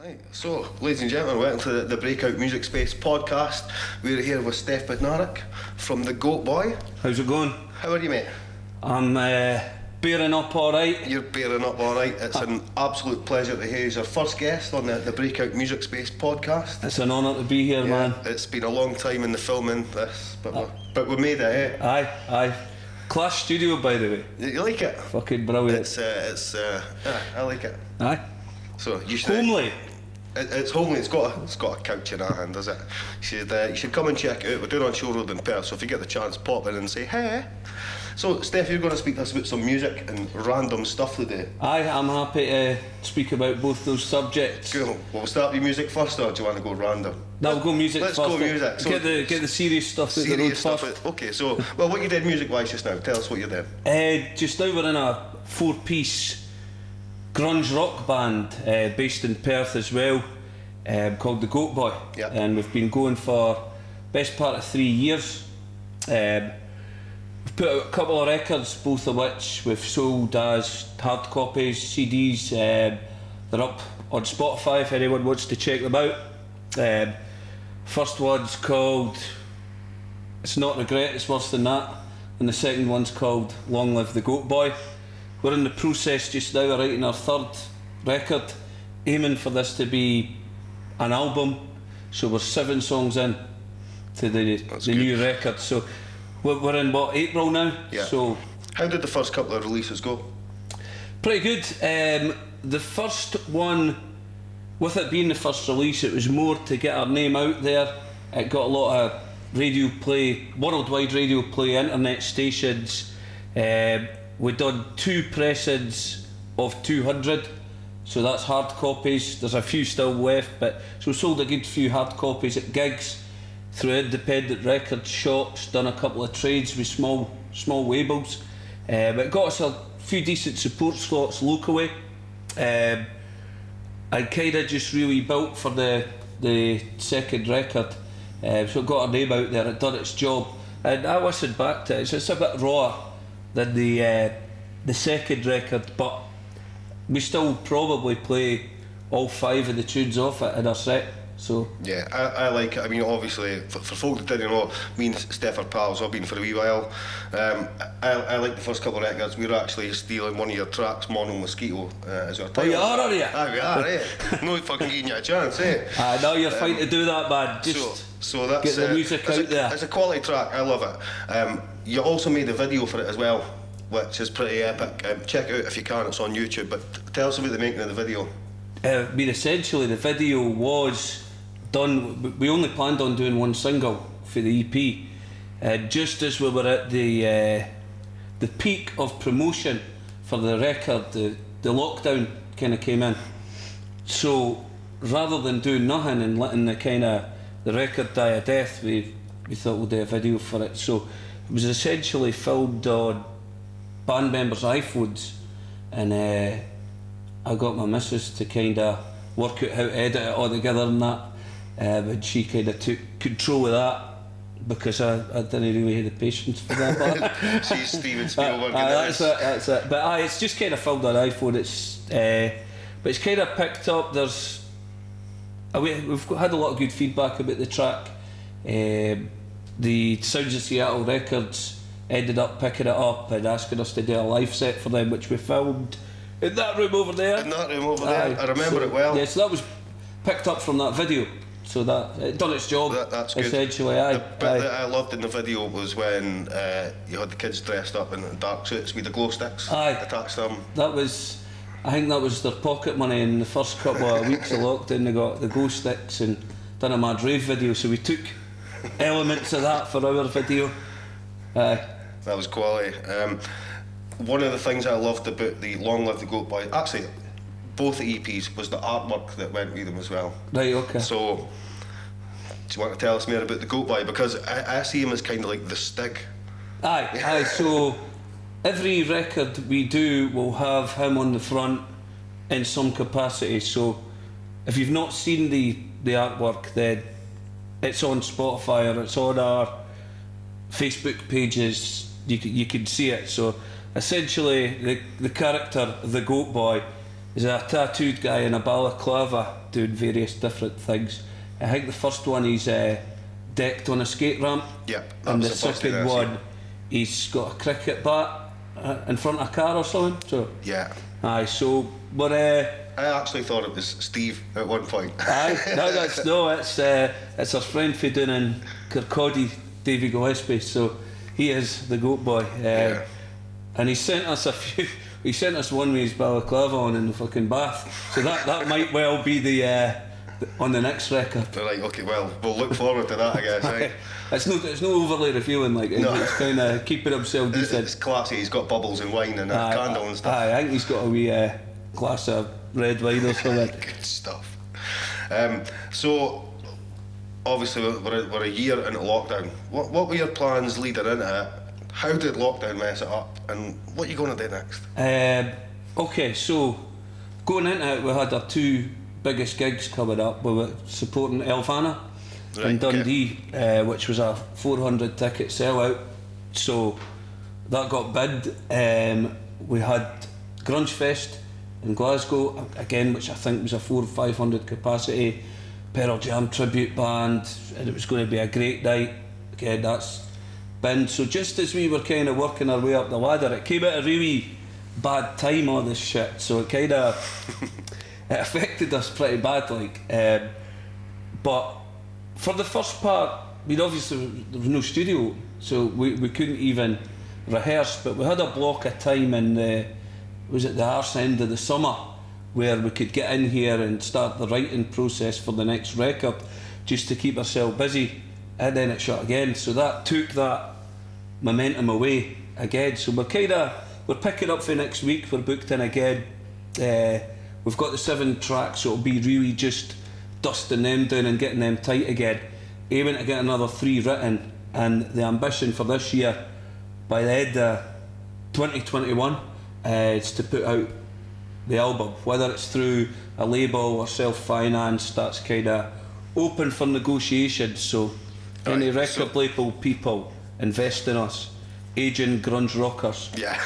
Right, so, ladies and gentlemen, welcome to the Breakout Music Space podcast. We're here with Steff Bednarek from the Goatboy. How's it going? How are you, mate? I'm bearing up alright. You're bearing up alright. It's an absolute pleasure to hear you as our first guest on the Breakout Music Space podcast. It's an honour to be here, man. It's been a long time in the filming this, but we made it, eh? Aye. Class studio, by the way. You like it? Fucking brilliant. I like it. Aye. So you should. Homely. It's homely. It's got a couch in our hand, does it? You should come and check it out. We're doing it on Show Road in Perth, so if you get the chance, pop in and say hey. So, Steff, you're going to speak to us about some music and random stuff today. Aye, I'm happy to speak about both those subjects. Cool. Well, we'll start with music first, or do you want to go random? No, we'll go music Let's first. Let's go music. So get the serious stuff out the road first. Okay, so, well, what you did music-wise just now? Tell us what you did. Just now we're in a 4-piece grunge rock band based in Perth as well, called the Goatboy. Yep. And we've been going for best part of 3 years. We've put out a couple of records, both of which we've sold as hard copies, CDs. They're up on Spotify if anyone wants to check them out. First one's called It's Not Regret, It's Worse Than That, and the second one's called Long Live the Goatboy. We're in the process just now of writing our third record, aiming for this to be an album, so we're 7 songs in to the new record. So we're in April now? Yeah. So how did the first couple of releases go? Pretty good. The first one, with it being the first release, it was more to get our name out there. It got a lot of radio play, worldwide radio play, internet stations. We've done 2 pressings of 200, so that's hard copies. There's a few still left, but so we sold a good few hard copies at gigs through independent record shops, done a couple of trades with small labels. But it got us a few decent support slots locally. I kind of just really built for the second record, so it got our name out there, it done its job. And I listened back to it, it's a bit rawer than the second record, but we still probably play all 5 of the tunes off it in our set. So yeah, I like it. I mean, obviously, for folk that didn't know, me and Steff are pals. I've been for a wee while. I like the first couple of records. We were actually stealing one of your tracks, Mono Mosquito, as our title. Oh, you are you? Aye, we are, eh? No fucking giving you a chance, eh? Now you're fine to do that, man. Just so that's, get the music out there. It's a quality track. I love it. You also made a video for it as well, which is pretty epic. Check it out if you can. It's on YouTube. But tell us about the making of the video. I mean, essentially, the video was done. We only planned on doing 1 single for the EP, just as we were at the peak of promotion for the record. The lockdown kind of came in, so rather than doing nothing and letting the record die a death, we thought we'd do a video for it. So it was essentially filmed on band members' iPhones, and I got my missus to kind of work out how to edit it all together and that. But she kind of took control of that because I didn't really have the patience for that. But she's Steven Spielberg. That's it. But it's just kind of filmed on iPhone. But it's kind of picked up. We've had a lot of good feedback about the track. The Sounds of Seattle Records ended up picking it up and asking us to do a live set for them, which we filmed in that room over there. I remember it well. Yeah, so that was picked up from that video. So that it done its job. That's good. Essentially, the bit that I loved in the video was when you had the kids dressed up in dark suits with the glow sticks attached to them. I think that was their pocket money in the first couple of weeks of lockdown. They got the glow sticks and done a mad rave video, so we took elements of that for our video. That was quality. One of the things I loved about the Long Live the Goatboy, actually both the EPs, was the artwork that went with them as well. Right, okay. So, do you want to tell us more about the Goatboy? Because I see him as kind of like the Stig. Aye. So every record we do will have him on the front in some capacity. So if you've not seen the artwork, then it's on Spotify or it's on our Facebook pages. You can see it. So essentially, the character, the Goatboy, He's a tattooed guy in a balaclava doing various different things. I think the first one he's decked on a skate ramp. Yep, and the was the first second thing I one he's got a cricket bat in front of a car or something. So Yeah. aye, so but I actually thought it was Steve at one point. aye, it's our friend for doing in Kirkcaldy, Davy Gillespie. So he is the Goatboy, Yeah. and he sent us a few. He sent us one with his balaclava on in the fucking bath. So that might well be the on the next record. Right, okay, well, we'll look forward to that, I guess. Right? It's no overly revealing, like No. He's kind of keeping himself decent. It's classy. He's got bubbles and wine and a candle and stuff. Aye, I think he's got a wee glass of red wine or something. Good stuff. So, obviously, we're a year into lockdown. What were your plans leading into it? How did lockdown mess it up? And what are you going to do next? Okay, so going into it, we had our two biggest gigs coming up. We were supporting Elvana in Right, Dundee, which was a 400 ticket sellout. So that got bid. We had Grunge Fest in Glasgow again, which I think was a 400 or 500 capacity Pearl Jam tribute band, and it was going to be a great night. Again, that's been. So just as we were kind of working our way up the ladder, it came at a really bad time, all this shit. So it kind of it affected us pretty bad, like. But for the first part, obviously there was no studio, so we couldn't even rehearse. But we had a block of time in was it the arse end of the summer, where we could get in here and start the writing process for the next record, just to keep ourselves busy. And then it shut again, so that took that momentum away again. So we're picking up for next week. We're booked in again. We've got the 7 tracks, so it'll be really just dusting them down and getting them tight again. Aiming to get another 3 written, and the ambition for this year, by the end of 2021, is to put out the album. Whether it's through a label or self-finance, that's kind of open for negotiations. So any record label people invest in us, aging grunge rockers. Yeah,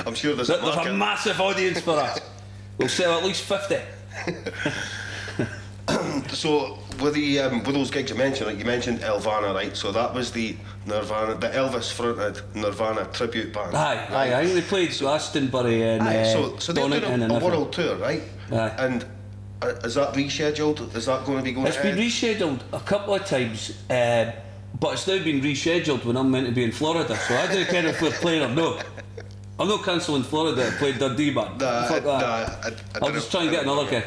I'm sure there's There's a massive audience for us. We'll sell at least 50. So with those gigs you mentioned, like you mentioned Elvana, right? So that was the Elvis fronted Nirvana tribute band. Aye. I think they played Glastonbury and so they're doing a world tour, right? Aye. And is that rescheduled? Is that going to be going It's ahead? been rescheduled a couple of times, but it's now been rescheduled when I'm meant to be in Florida. So I don't care if we're playing or no. I'm not cancelling Florida to play Dundee, man. Fuck that. I'll just try and get another gig.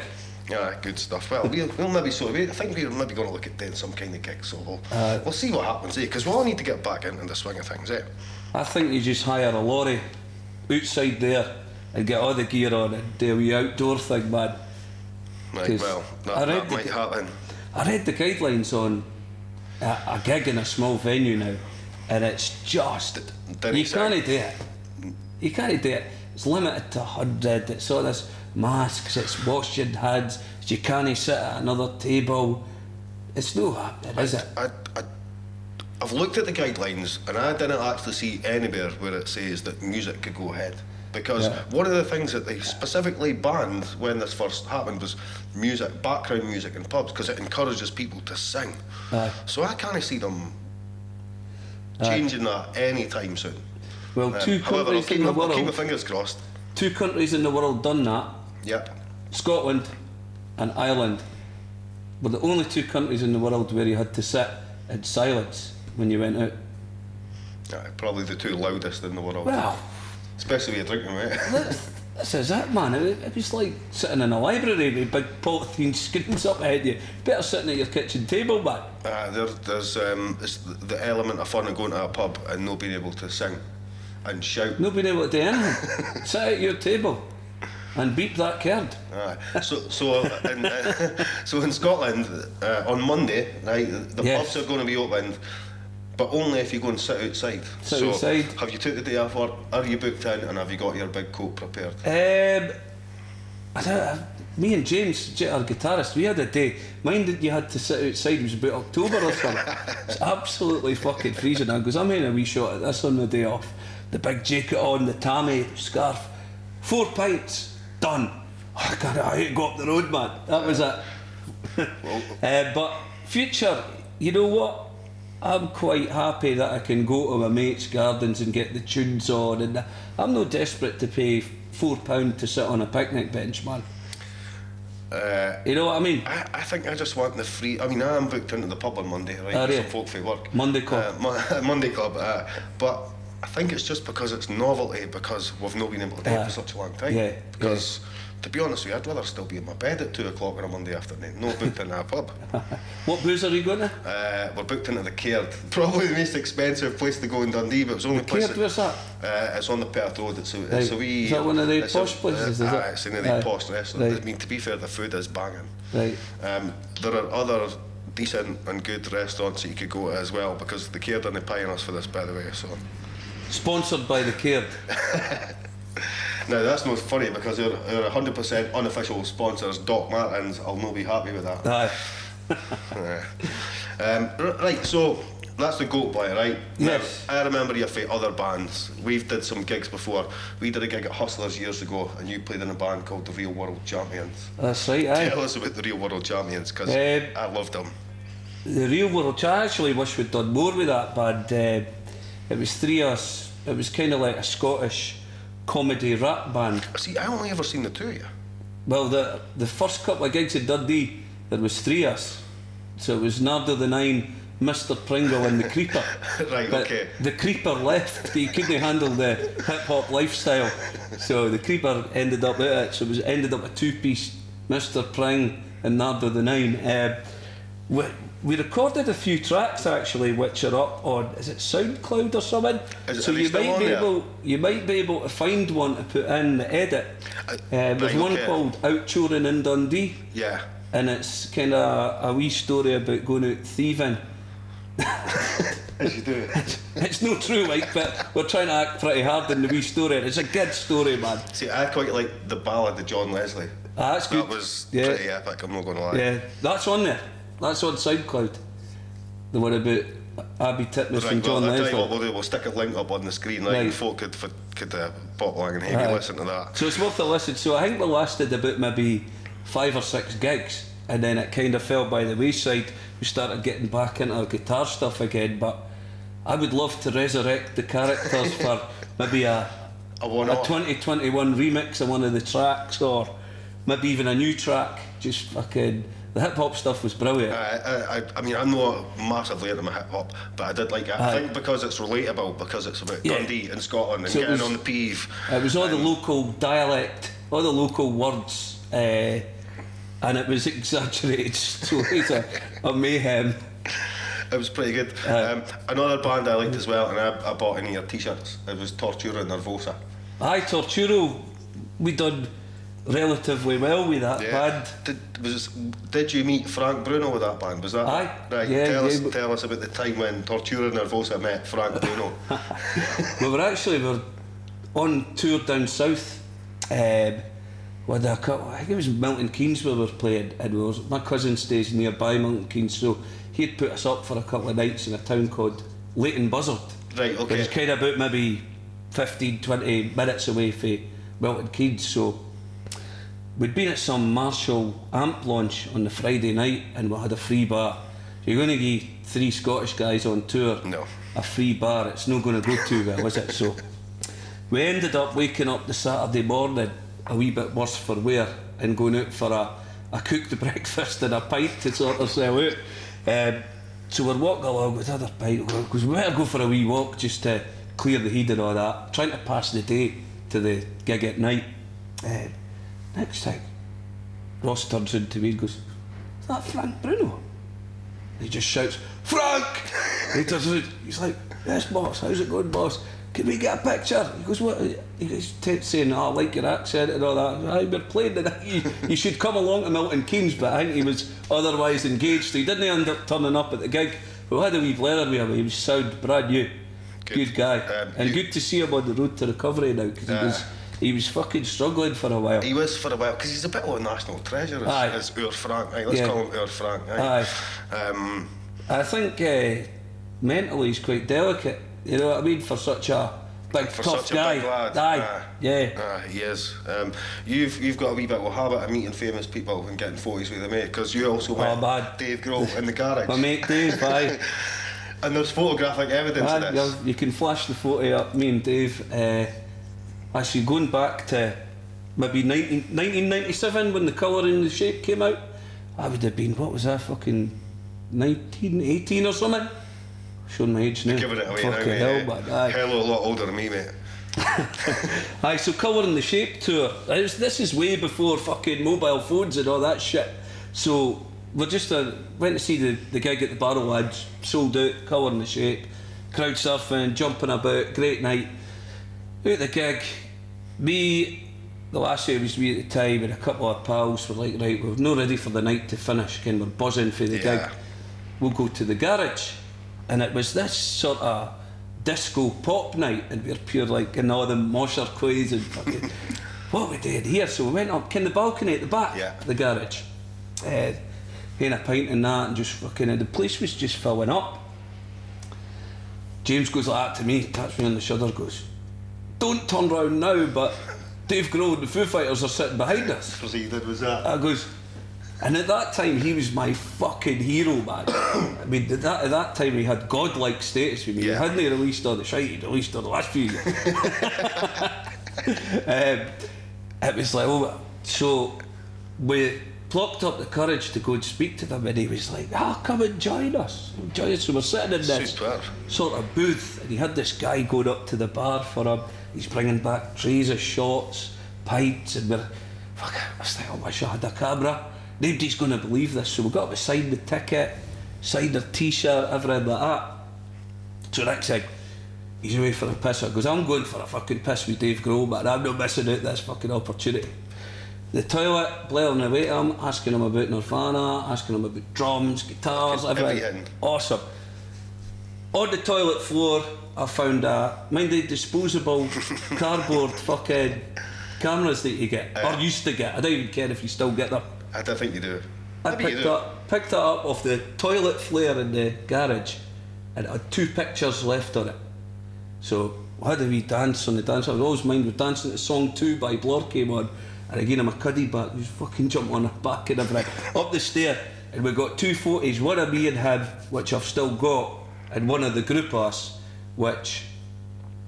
Yeah, good stuff. Well, we'll maybe I think we're maybe going to look at doing some kind of gig, so we'll see what happens, because we all need to get back into the swing of things, eh? I think you just hire a lorry outside there and get all the gear on and do a wee outdoor thing, man. Right, well, that might happen. I read the guidelines on a gig in a small venue now, and it's just you can't do it. You can't do it. It's limited to 100. It's all this masks. It's washing hands. You can't sit at another table. It's no happening, is it? I've looked at the guidelines, and I didn't actually see anywhere where it says that music could go ahead. Because one of the things that they specifically banned when this first happened was music, background music in pubs, because it encourages people to sing. Aye. So I can't see them changing that anytime soon. Well, two However, I'll countries in the keep my world. fingers crossed. 2 countries in the world done that. Yep. Scotland and Ireland were the only 2 countries in the world where you had to sit in silence when you went out. Probably the 2 loudest in the world. Well, especially when you're drinking, mate. this is it, man. It was like sitting in a library with big polythene screens up ahead of you. Better sitting at your kitchen table, man. There's it's the element of fun of going to a pub and not being able to sing and shout. Not being able to do anything. Sit at your table and beep that card. So in Scotland on Monday, right, the pubs are going to be opened, but only if you go and sit outside. Sit outside. Have you took the day off work? Are you booked in, and have you got your big coat prepared? Me and James, our guitarist, we had a day. Mine that you had to sit outside was about October or something. It's absolutely fucking freezing. I goes, I'm having a wee shot at this on the day off. The big jacket on, the tammy, scarf. 4 pints, done. I can't go up the road, man. That was it. But future, you know what? I'm quite happy that I can go to my mates' gardens and get the tunes on, and I'm not desperate to pay £4 to sit on a picnic bench, man. You know what I mean? I think I just want the free. I mean, I am booked into the pub on Monday, right? Are With you? some folk for work. Monday club. Monday club. But I think it's just because it's novelty, because we've not been able to do it for such a long time. Yeah. Because, to be honest with you, I'd rather still be in my bed at 2 o'clock on a Monday afternoon. No booked into a pub. What booze are you going to? We're booked into the Caird. Probably the most expensive place to go in Dundee, but it's only place. Caird, where's that? It's on the Perth Road. It's Right. a wee. Is that one of the posh places? Is it? It's in the posh restaurant. Right. I mean, to be fair, the food is banging. Right. There are other decent and good restaurants that you could go to as well, because the Caird are paying us for this, by the way. So. Sponsored by the Caird. Now that's not funny, because our 100% unofficial sponsors, Doc Martens, I'll not be happy with that. Aye. Right, so that's the Goatboy, right? Yes. Now, I remember you for other bands. We've did some gigs before. We did a gig at Hustlers years ago, and you played in a band called the Real World Champions. That's right, aye. Tell us about the Real World Champions, because I loved them. The Real World, I actually wish we'd done more with that band. It was three of us. It was kind of like a Scottish comedy rap band. See, I only ever seen the two of you. Well, the first couple of gigs in Dundee, there was three of us. So it was Nardo the Nine, Mr. Pringle and the Creeper. Right, but okay. the Creeper left. He couldn't handle the hip-hop lifestyle. So the Creeper ended up at it. So it ended up a two-piece, Mr. Pring and Nardo the Nine. We recorded a few tracks actually, which are up on, is it SoundCloud or something? So you might be able to find one to put in the edit. There's one called Out Touring in Dundee. Yeah. And it's kind of a wee story about going out thieving. As you do. It's not true, like, but we're trying to act pretty hard in the wee story. It's a good story, man. See, I quite like the ballad of John Leslie. That's good. That was pretty epic, I'm not going to lie. Yeah, that's on there. That's on SoundCloud. The one about Abby Titmus and John I'll tell Leslie. you what we'll do, we'll stick a link up on the screen, right? And folk could pop along and maybe listen to that. So it's worth a listen. So I think we lasted about maybe 5 or 6 gigs, and then it kind of fell by the wayside. We started getting back into our guitar stuff again, but I would love to resurrect the characters for maybe a 2021 remix of one of the tracks, or maybe even a new track. Just fucking, the hip hop stuff was brilliant. I mean, I'm not massively into my hip hop, but I did like it. I think because it's relatable, because it's about Dundee and Scotland and getting on the peeve. It was all the local dialect, all the local words, and it was exaggerated stories of mayhem. It was pretty good. Another band I liked as well, and I bought any of your t-shirts, it was Tortura Nervosa. Aye, Torturo, we done relatively well with that band. Did you meet Frank Bruno with that band? Was that Aye. right? Yeah, tell us about the time when Tortura Nervosa met Frank Bruno. we were on tour down south. With a couple, I think it was Milton Keynes we were playing, and my cousin stays nearby Milton Keynes, so he'd put us up for a couple of nights in a town called Leighton Buzzard. Right, okay. It was kind of about maybe 15-20 minutes away from Milton Keynes, so we'd been at some Marshall amp launch on the Friday night, and we had a free bar. So you're going to give 3 Scottish guys on tour a free bar, it's not going to go too well, is it? So we ended up waking up the Saturday morning a wee bit worse for wear and going out for a cooked breakfast and a pint to sort of sell out. So we're walking along with other pint, because we better go for a wee walk just to clear the heat and all that, trying to pass the day to the gig at night. Next thing, Ross turns into me and goes, "Is that Frank Bruno?" And he just shouts, "Frank!" And he turns around, he's like, "Yes, boss, how's it going, boss? Can we get a picture?" He goes, "What?" He's saying, "Oh, I like your accent and all that." "Aye, we're playing tonight. You should come along to Milton Keynes," but I think he was otherwise engaged, so he didn't end up turning up at the gig. We had a wee blather with him, he was sound brand new. Good guy. And good to see him on the road to recovery now, because he was fucking struggling for a while. He was for a while, because he's a bit of a national treasure, as our Frank. Let's call him our Frank. I think mentally he's quite delicate, you know what I mean, for such a big For tough such a guy. big lad. Aye, yeah. He is. You've got a wee bit of a habit of meeting famous people and getting photos with them, eh? Because you also met bad. Dave Grohl in the garage. My mate Dave, aye. And there's photographic evidence of this. You can flash the photo up, me and Dave. Actually, going back to maybe 1997 when The Colour and the Shape came out, I would have been, what was that, fucking 19, 18 or something? Showing my age now. Giving it away now, Fucking mate. hell, but aye. Hell of a lot older than me, mate. Aye, so Colour and the Shape tour. This is way before fucking mobile phones and all that shit. So we just went to see the gig at the Barrow Lads, sold out, Colour and the Shape, crowd surfing, jumping about, great night. Out the gig, the last year was me at the time, and a couple of pals were like, right, we're not ready for the night to finish, again, we're buzzing for the gig. We'll go to the garage. And it was this sort of disco pop night, and we're pure like in all the mosher quays and fucking what we did here. So we went up in the balcony at the back of the garage, had a pint and that, and just fucking, and the place was just filling up. James goes like that to me, taps me on the shoulder, goes, "Don't turn round now, but Dave Grohl and the Foo Fighters are sitting behind us." Proceeded, was that? I goes, and at that time he was my fucking hero, man. I mean, at that time he had godlike status with me. He hadn't released all the shite he'd released all the last few years. It was like, so we plucked up the courage to go and speak to them, and he was like, come and join us. So we're sitting in this sort of booth, and he had this guy going up to the bar for him. He's bringing back trays of shots, pints, and I was like, I wish I had a camera. Nobody's going to believe this. So we got up to sign the ticket, signed their t-shirt, everything like that. So next thing, he's away for a piss. I goes, I'm going for a fucking piss with Dave Grohl, but I'm not missing out this fucking opportunity. The toilet, blaring away to him, asking him about Nirvana, asking him about drums, guitars, everything. Awesome. On the toilet floor, I found the disposable cardboard fucking cameras that you get, or used to get. I don't even care if you still get them. I don't think you do. I picked that up off the toilet flare in the garage, and it had 2 pictures left on it. So I had a wee dance on the dance. I was always mind with dancing to song 2 by Blur came on, and again I'm a cuddy back, just fucking jumping on her back and everything up the stair, and we got 2 photos, one of me and him, which I've still got, and one of the group of us, which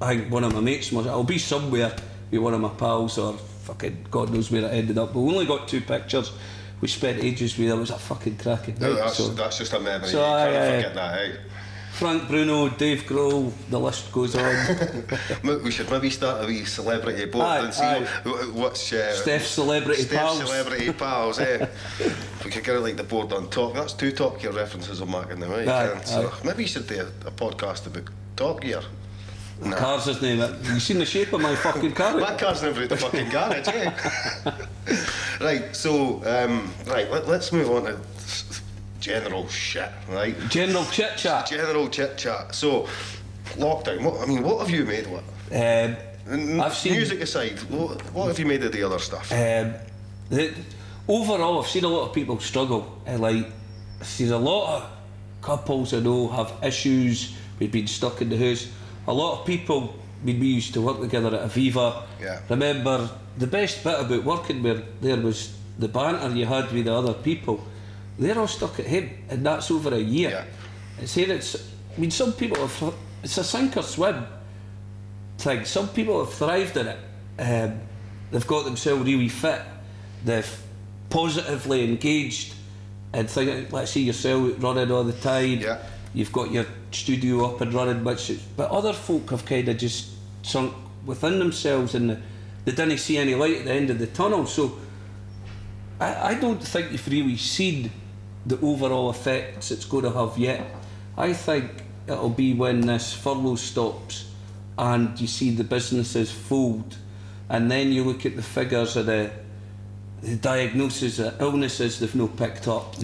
I think one of my mates must. I'll be somewhere with one of my pals, or fucking God knows where it ended up, but we only got 2 pictures. We spent ages with it. It was a fucking cracking night. That's just a memory. So you can't forget that, eh? Frank Bruno, Dave Grohl, the list goes on. We should maybe start a wee celebrity board and see what's Steff's celebrity pals. Celebrity pals, eh? We could get like the board on Top. That's 2 Top Gear references I'm marking now, eh? So maybe you should do a podcast about Top Gear. Nah. Car's his name. You seen the shape of my fucking car? My car's never at the fucking garage, eh? Right, so, let's move on to general shit, right? General chit chat. General chit chat. So, lockdown. What have you made of it? I've seen music aside. What have you made of the other stuff? Overall, I've seen a lot of people struggle. I've seen a lot of couples I know have issues. We've been stuck in the house. A lot of people, we used to work together at Aviva. Yeah. Remember, the best bit about working there was the banter you had with the other people. They're all stuck at home, and that's over a year. Yeah. Some people have, it's a sink or swim thing. Some people have thrived in it. They've got themselves really fit. They've positively engaged and think, let's see yourself running all the time. Yeah. You've got your studio up and running, but other folk have kind of just sunk within themselves, and they didn't see any light at the end of the tunnel. So I don't think you've really seen the overall effects it's going to have yet. I think it'll be when this furlough stops and you see the businesses fold, and then you look at the figures of the diagnoses of illnesses they've not picked up.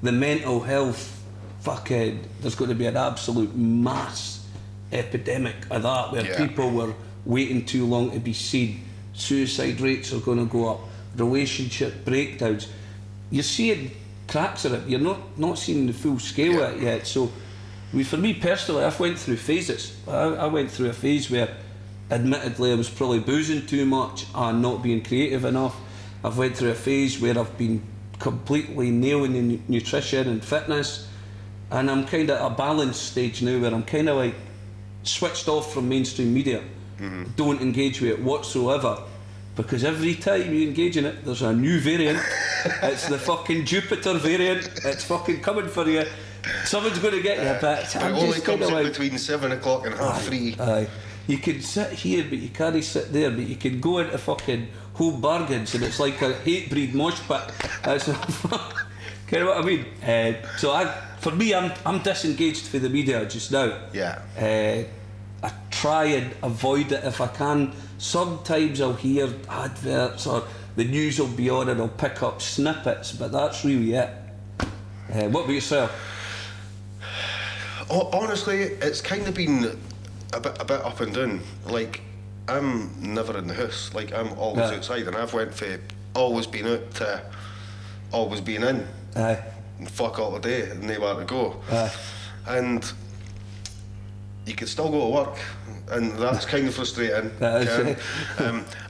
The mental health, there's going to be an absolute mass epidemic of that, where people were waiting too long to be seen. Suicide rates are going to go up, relationship breakdowns. You're seeing cracks of it, you're not seeing the full scale of it yet. So For me personally, I've went through phases. I went through a phase where, admittedly, I was probably boozing too much and not being creative enough. I've went through a phase where I've been completely nailing in nutrition and fitness, and I'm kind of at a balanced stage now where I'm kind of like switched off from mainstream media. Don't engage with it whatsoever, because every time you engage in it, there's a new variant. It's the fucking Jupiter variant. It's fucking coming for you. Someone's going to get you, but It I'm only just comes kind of in like, between 7 o'clock and half 3. aye. You can sit here, but you can't sit there. But you can go into fucking Home Bargains, and it's like a hate breed mosh pit. That's kind of what I mean. For me, I'm disengaged for the media just now. Yeah. I try and avoid it if I can. Sometimes I'll hear adverts or the news will be on and I'll pick up snippets, but that's really it. What about yourself? Oh, honestly, it's kind of been a bit up and down. Like, I'm never in the house. Like, I'm always outside, and I've went for always been out to always being in. Aye. And fuck all the day and nowhere to go. And you can still go to work, and that's kind of frustrating. That is,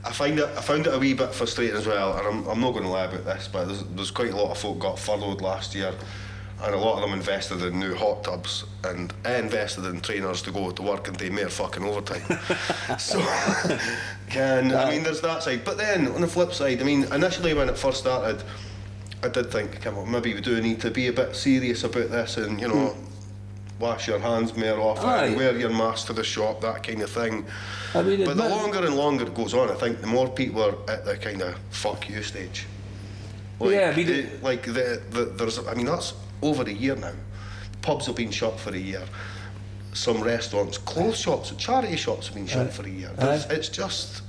I found it a wee bit frustrating as well, and I'm not going to lie about this, but there's quite a lot of folk got furloughed last year, and a lot of them invested in new hot tubs, and I invested in trainers to go to work and do more fucking overtime. So, I mean, there's that side. But then, on the flip side, I mean, initially when it first started, I did think, come on, maybe we do need to be a bit serious about this, and, you know, wash your hands more often, wear your mask to the shop, that kind of thing. I mean, but the longer and longer it goes on, I think the more people are at the kind of fuck you stage. Like, yeah, I mean, there's, I mean, that's over a year now. Pubs have been shut for a year. Some restaurants, clothes shops, charity shops have been shut for a year. It's just,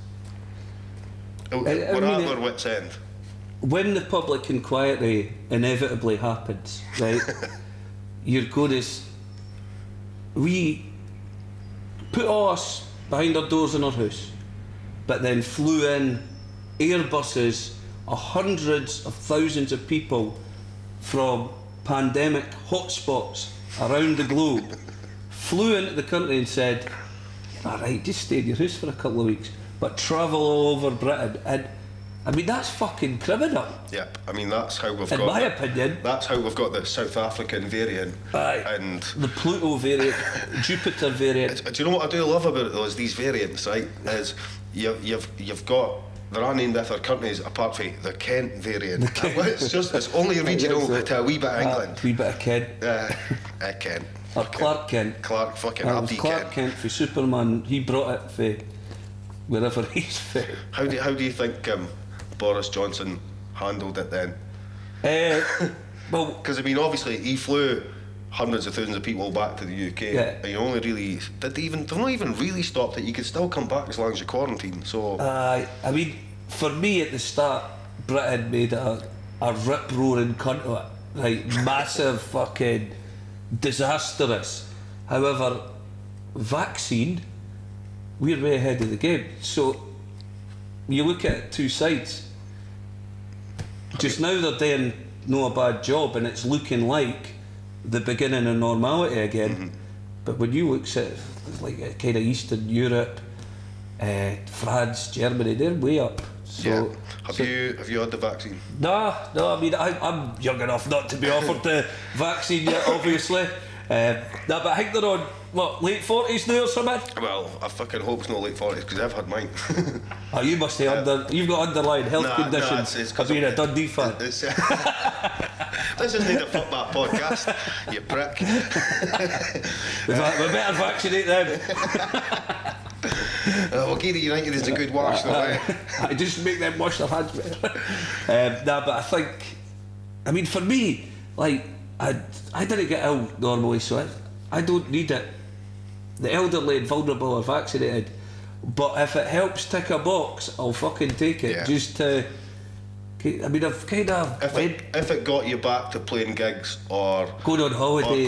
we're at our wits' end. When the public inquiry inevitably happens, right, you're going to... We put us behind our doors in our house, but then flew in Airbuses of hundreds of thousands of people from pandemic hotspots around the globe, flew into the country and said, "All right, just stay in your house for a couple of weeks, but travel all over Britain." And I mean, that's fucking criminal. Yep, I mean, that's how we've in my opinion. That's how we've got the South African variant. And the Pluto variant, Jupiter variant. Do you know what I do love about it though, is these variants, right? Is you've got, there are named after countries apart from the Kent variant. It's only regional to a wee bit of England. A wee bit of Kent. Kent. Or Clark Kent. Clark fucking It was Abdi Clark Kent for Superman. He brought it for wherever he's from. How do you think Boris Johnson handled it then? Well, because I mean, obviously he flew hundreds of thousands of people back to the UK. Yeah. And you only really they've not even really stopped it. You could still come back as long as you quarantine. So I mean, for me at the start, Britain made a rip roaring cunt of it, right? Massive fucking disastrous. However, vaccine, we're way ahead of the game. So you look at it two sides. Just now they're doing no a bad job, and it's looking like the beginning of normality again. But when you look at like kind of Eastern Europe, France, Germany, they're way up. So, yeah. Have you had the vaccine? No. I mean, I'm young enough not to be offered the vaccine yet, obviously. No, but I think they're on what, late 40s now or something. Well, I fucking hope it's not late 40s because I've had mine. Oh, you must say you've got underlying health conditions. It's of being a Dundee fan. This isn't a fuck that podcast, you prick. We better vaccinate them. Well, Gary United is a good wash, though. I just make them wash their hands better. But I think, I mean, for me, like, I didn't get ill normally, so I don't need it. The elderly and vulnerable are vaccinated, but if it helps tick a box, I'll fucking take it, just to I mean, I've kind of If it got you back to playing gigs or going on holiday,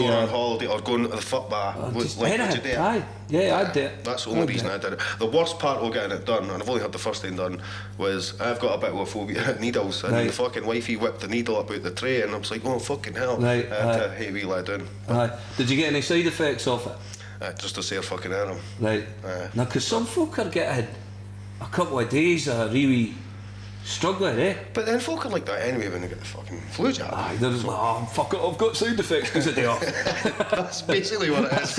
or going to the football, would you do it? Aye. Yeah, I'd do it. That's the only reason I did it. The worst part of getting it done, and I've only had the first thing done, was I've got a bit of a phobia at needles, and the fucking wifey whipped the needle about the tray, and I was like, oh fucking hell, right, I had to hey wee lad down. Aye. Did you get any side effects off it? Just a sore fucking arm. Right. Now, because some folk are getting a couple of days of really struggling, eh? But then folk are like that anyway when they get the fucking flu jab. Aye, they're just like, oh fuck it, I've got side effects because of the off. That's basically what it is.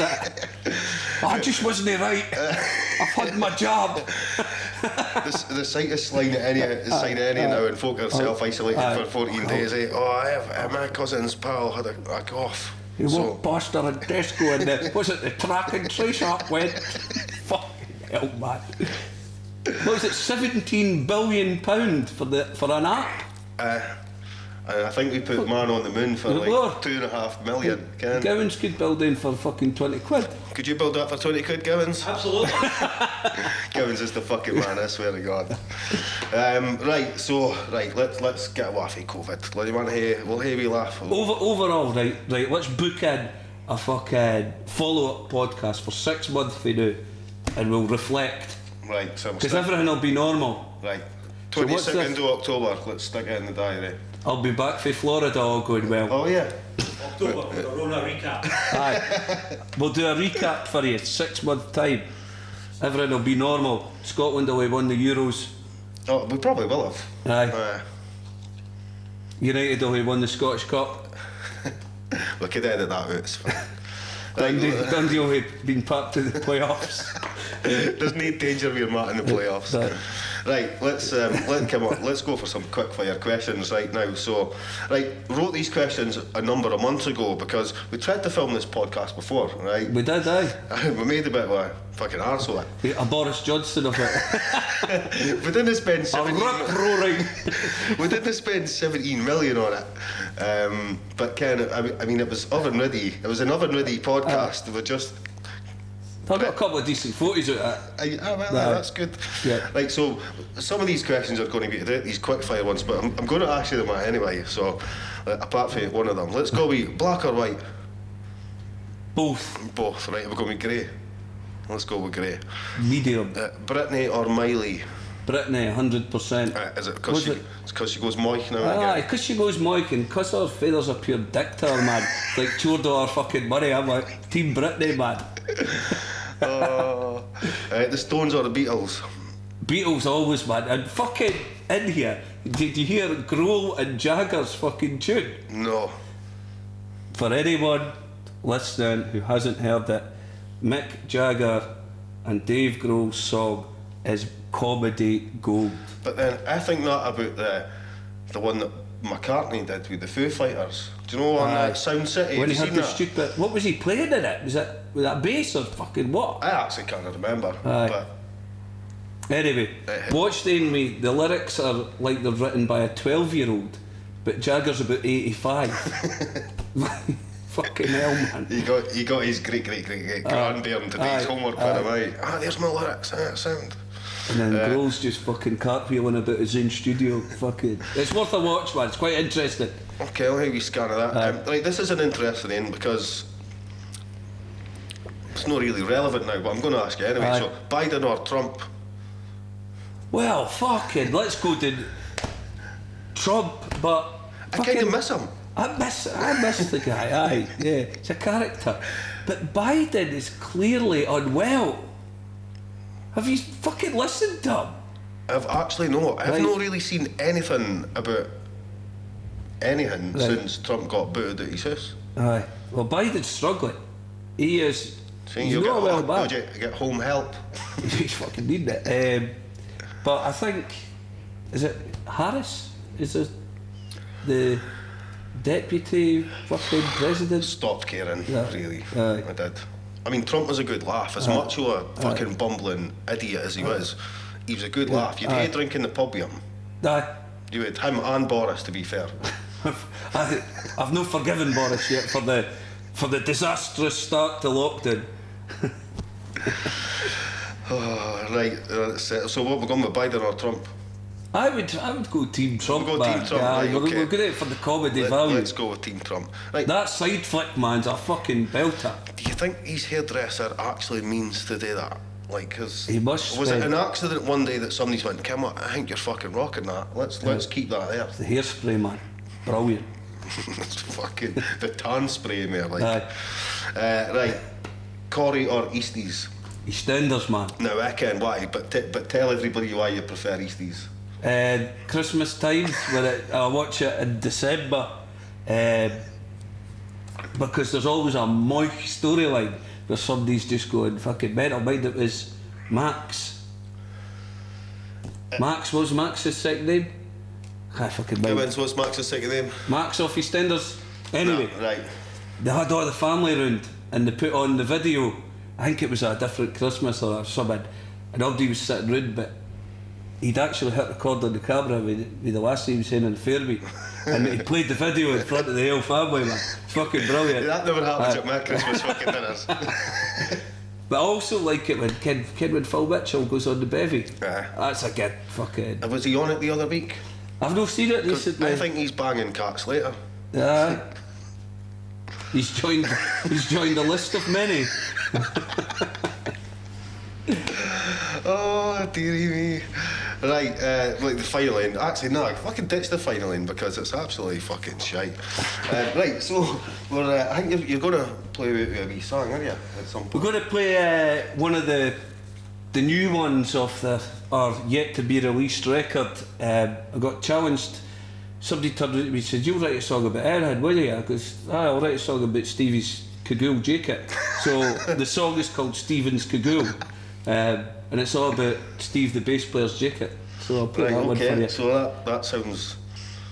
I just wasn't right. I've had my job. The slightest sign of any now, and folk are self-isolated for 14 days. Eh? Oh, my cousin's pal had a cough. He walked past her in Tesco and the track and trace up went. Fucking hell, man. What was it, £17 billion for an app? I think we put man on the moon for like 2.5 million. Gowans could build in for fucking 20 quid. Could you build that for 20 quid, Gowans? Absolutely. Gowans is the fucking man, I swear to God. Let's get a laugh at COVID. We'll hear we laugh. Overall, right, let's book in a fucking follow-up podcast for 6 months for now, and we'll reflect. Right, so because everything will be normal. Right, 22nd of October, let's stick it in the diary. I'll be back from Florida, all going well. Oh yeah. October, we'll run a recap. Aye. We'll do a recap for you, 6 month time. Everything will be normal. Scotland will have won the Euros. Oh, we probably will have. Aye. United will have won the Scottish Cup. We could edit that out, it's fine. Dundee will have been packed to the playoffs. There's no danger we're not in the playoffs. Right, let's go for some quick fire questions right now. So, wrote these questions a number of months ago because we tried to film this podcast before, right? We did, aye. We made a bit of a fucking arse of it. A Boris Johnson of it. We didn't spend 17 roaring. We didn't spend 17 million on it. But Ken, I mean, it was oven ready. It was an oven ready podcast. We just. I've got a couple of decent photos of it. That's good. Yeah. So some of these questions are going to be these quick fire ones, but I'm going to ask you them anyway. So apart from one of them, let's go with black or white. Both. Right, we're going with grey. Let's go with grey. Medium. Brittany or Miley? Brittany, 100%. Is it because she goes moik now? Aye, because she goes moik and because her feathers are pure dick to her, man. Like chewed all her fucking money. I'm like, Team Brittany, man. The Stones or the Beatles? Beatles always, man. And fucking in here, did you hear Grohl and Jagger's fucking tune? No. For anyone listening who hasn't heard it, Mick Jagger and Dave Grohl's song is comedy gold. But then I think that about the one that McCartney did with the Foo Fighters. Do you know on Sound City? When he had the stupid, what was he playing in it? Was that bass or fucking what? I actually can't remember. But anyway, watch the lyrics are like they're written by a 12-year-old, but Jagger's about 85. Fucking hell, man. He got his great grandparent to do his homework for him. There's my lyrics. Sound. And then Grohl's just fucking cartwheeling about his own studio. Fucking, it's worth a watch, man. It's quite interesting. Okay, I'll have you scan of that. This is an interesting one because it's not really relevant now, but I'm going to ask you anyway. So, Biden or Trump? Well, fucking, let's go to Trump, but I kind of miss him. I miss the guy. Aye, yeah, it's a character. But Biden is clearly unwell. Have you fucking listened to him? I've actually not. I've not really seen anything about anything since Trump got booted at his house. Aye. Well, Biden's struggling. He is. He's not well back. You get home help. He's fucking needing it. But I think, is it Harris? Is it the deputy fucking president? Stopped caring, really. Aye. I did. I mean, Trump was a good laugh. As much of a fucking bumbling idiot as he was a good laugh. You'd hate drinking the pub with him. Aye. You would. Him and Boris, to be fair. I've not forgiven Boris yet for the disastrous start to lockdown. Right. So what we're going with, Biden or Trump? I would go Team Trump. We'll go man. Team Trump, Yeah, right, we're okay. good at it for the comedy value. Let's go with Team Trump. Right. That side flick, man's a fucking belter. Do you think his hairdresser actually means to do that? Like, cause He must was it spend- an accident one day that somebody's went, Kim, I think you're fucking rocking that. Let's keep that there. The hairspray, man, brilliant. It's fucking the tan spray in there, like. Aye. Right, Corrie or Easties? EastEnders, man. Now I can why, but tell everybody why you prefer Easties. Christmas times, I watch it in December, because there's always a moist storyline where somebody's just going fucking mental. Mind, it was Max. Max, what was Max's second name? I fucking mind. Gibbons, what's Max's second name? Max off EastEnders. Anyway, No, right. they had all the family round and they put on the video. I think it was a different Christmas or something, and everybody was sitting round, but he'd actually hit record on the camera with the last he was saying in the Fairby, and he played the video in front of the whole family, man. It's fucking brilliant. That never happens Aye. at my Christmas fucking dinners. But I also like it when kid when Phil Mitchell goes on the bevy. Aye. That's a good fucking. Was he on it the other week? I've not seen it 'Cause recently. I think he's banging cats later. Aye. He's joined the list of many. Oh, dearie me. Right, like the final end. Actually, no, fucking ditch the final end because it's absolutely fucking shite. Right, so we're, I think you're going to play with a wee song, aren't you, at some We're point? going to play one of the new ones off our yet to be released record. I got challenged. Somebody turned to me and said, "You'll write a song about Airhead, will you?" I goes, "I'll write a song about Stevie's Cagoule jacket." So the song is called Stephen's Cagoule, and it's all about Steve the bass player's jacket. So I'll play Right, that one for you. okay, so that sounds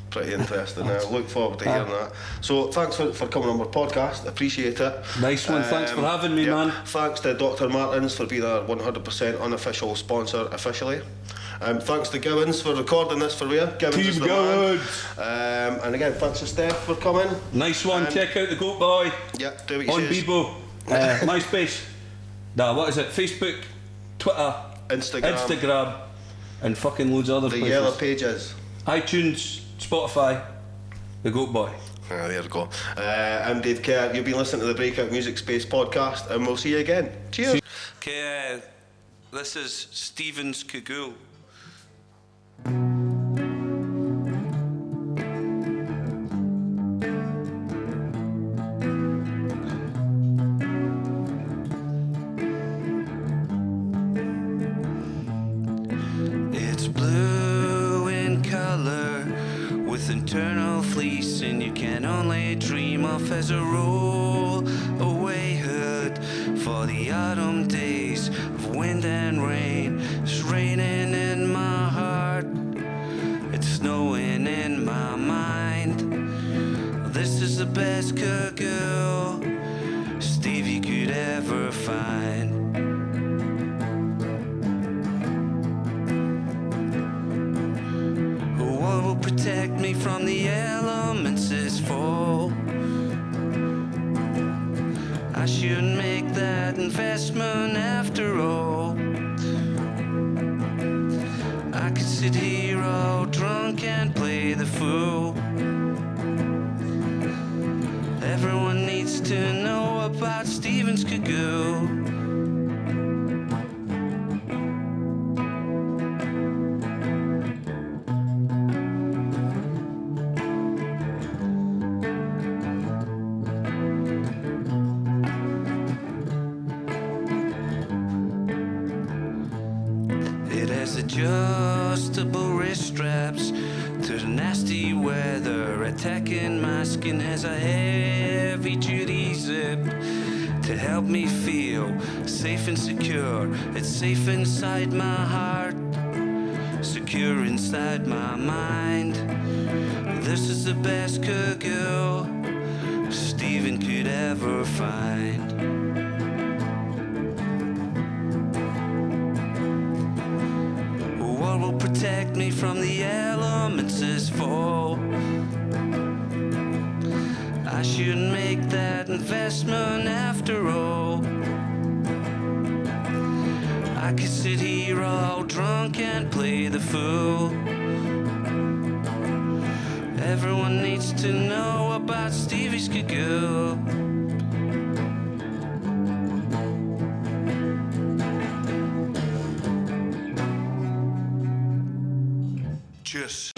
pretty interesting. I look forward to hearing that. So thanks for coming on our podcast, appreciate it. Nice one, thanks for having me, man. Thanks to Dr. Martins for being our 100% unofficial sponsor officially. Thanks to Gowans for recording this for you. Gowans Team is the Gowans. man. And again, thanks to Steff for coming. Nice one, check out the Goatboy Yeah, do what you on says. Bebo, MySpace, what is it, Facebook, Twitter, Instagram, and fucking loads of other The places. yellow pages. iTunes, Spotify, the Goatboy. Ah, there we go. I'm Dave Kerr. You've been listening to the Breakout Music Space podcast, and we'll see you again. Cheers. Okay, this is Stephen's Cagoule. It's blue in color with internal fleece, and you can only dream of as a roll away hood for the autumn days of wind and rain. It's raining in my heart, it's snowing in my mind. This is the best Cagoule Stevie could ever find. What will protect me from the elements this fall? I shouldn't make that investment after all. I could sit here all drunk and play the fool. Everyone needs to know about Stephen's Cagoule. It has adjustable wrist straps to the nasty weather attacking my skin. Has a heavy duty zip to help me feel safe and secure. It's safe inside my heart, secure inside my mind. This is the best Cagoule Stephen could ever find. What will protect me from the elements this fall? I shouldn't make that investment after all. I could sit here all drunk and play the fool. Everyone needs to know about Stevie's Gagoo. Cheers.